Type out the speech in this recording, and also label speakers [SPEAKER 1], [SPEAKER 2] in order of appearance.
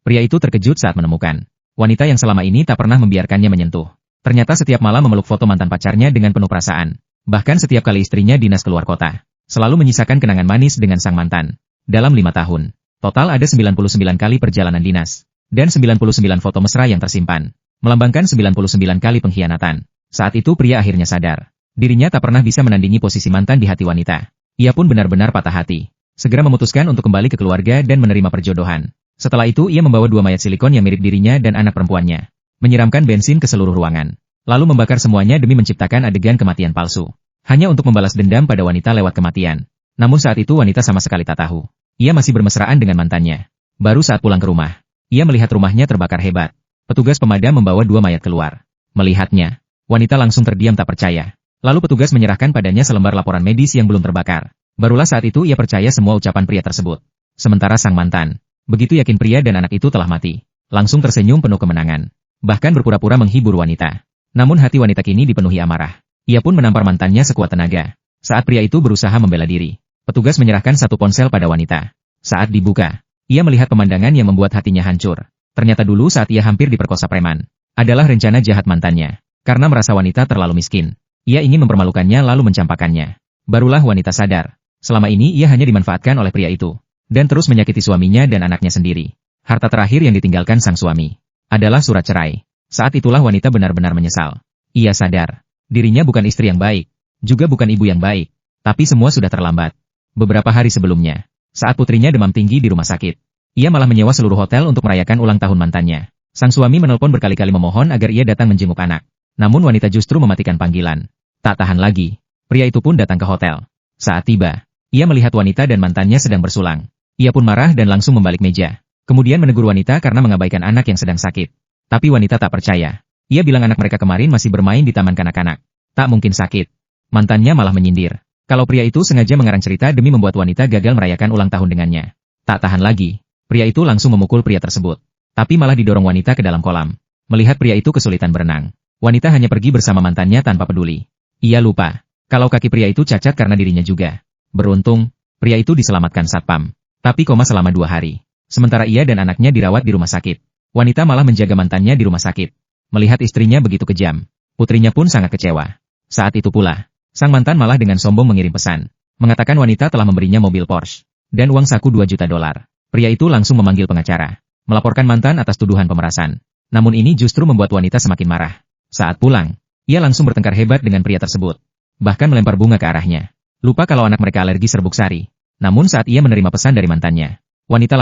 [SPEAKER 1] Pria itu terkejut saat menemukan wanita yang selama ini tak pernah membiarkannya menyentuh. Ternyata setiap malam memeluk foto mantan pacarnya dengan penuh perasaan. Bahkan setiap kali istrinya dinas keluar kota, selalu menyisakan kenangan manis dengan sang mantan. Dalam 5 tahun, total ada 99 kali perjalanan dinas, dan 99 foto mesra yang tersimpan, melambangkan 99 kali pengkhianatan. Saat itu pria akhirnya sadar, dirinya tak pernah bisa menandingi posisi mantan di hati wanita. Ia pun benar-benar patah hati. Segera memutuskan untuk kembali ke keluarga dan menerima perjodohan. Setelah itu ia membawa 2 mayat silikon yang mirip dirinya dan anak perempuannya, menyiramkan bensin ke seluruh ruangan, lalu membakar semuanya demi menciptakan adegan kematian palsu. Hanya untuk membalas dendam pada wanita lewat kematian. Namun saat itu wanita sama sekali tak tahu. Ia masih bermesraan dengan mantannya. Baru saat pulang ke rumah, ia melihat rumahnya terbakar hebat. Petugas pemadam membawa 2 mayat keluar. Melihatnya, wanita langsung terdiam tak percaya. Lalu petugas menyerahkan padanya selembar laporan medis yang belum terbakar. Barulah saat itu ia percaya semua ucapan pria tersebut. Sementara sang mantan, begitu yakin pria dan anak itu telah mati, langsung tersenyum penuh kemenangan. Bahkan berpura-pura menghibur wanita. Namun hati wanita kini dipenuhi amarah. Ia pun menampar mantannya sekuat tenaga. Saat pria itu berusaha membela diri, petugas menyerahkan 1 ponsel pada wanita. Saat dibuka, ia melihat pemandangan yang membuat hatinya hancur. Ternyata dulu saat ia hampir diperkosa preman, adalah rencana jahat mantannya. Karena merasa wanita terlalu miskin, ia ingin mempermalukannya lalu mencampakkannya. Barulah wanita sadar, selama ini ia hanya dimanfaatkan oleh pria itu, dan terus menyakiti suaminya dan anaknya sendiri. Harta terakhir yang ditinggalkan sang suami adalah surat cerai. Saat itulah wanita benar-benar menyesal. Ia sadar, dirinya bukan istri yang baik, juga bukan ibu yang baik, tapi semua sudah terlambat. Beberapa hari sebelumnya, saat putrinya demam tinggi di rumah sakit, ia malah menyewa seluruh hotel untuk merayakan ulang tahun mantannya. Sang suami menelpon berkali-kali memohon agar ia datang menjenguk anak. Namun wanita justru mematikan panggilan. Tak tahan lagi, pria itu pun datang ke hotel. Saat tiba, ia melihat wanita dan mantannya sedang bersulang. Ia pun marah dan langsung membalik meja. Kemudian menegur wanita karena mengabaikan anak yang sedang sakit. Tapi wanita tak percaya. Ia bilang anak mereka kemarin masih bermain di taman kanak-kanak. Tak mungkin sakit. Mantannya malah menyindir kalau pria itu sengaja mengarang cerita demi membuat wanita gagal merayakan ulang tahun dengannya. Tak tahan lagi, pria itu langsung memukul pria tersebut. Tapi malah didorong wanita ke dalam kolam. Melihat pria itu kesulitan berenang, wanita hanya pergi bersama mantannya tanpa peduli. Ia lupa kalau kaki pria itu cacat karena dirinya juga. Beruntung, pria itu diselamatkan satpam, tapi koma selama 2 hari. Sementara ia dan anaknya dirawat di rumah sakit. Wanita malah menjaga mantannya di rumah sakit. Melihat istrinya begitu kejam, putrinya pun sangat kecewa. Saat itu pula, sang mantan malah dengan sombong mengirim pesan, mengatakan wanita telah memberinya mobil Porsche dan uang saku $2 juta. Pria itu langsung memanggil pengacara, melaporkan mantan atas tuduhan pemerasan. Namun ini justru membuat wanita semakin marah. Saat pulang, ia langsung bertengkar hebat dengan pria tersebut. Bahkan melempar bunga ke arahnya. Lupa kalau anak mereka alergi serbuk sari. Namun saat ia menerima pesan dari mantannya, wanita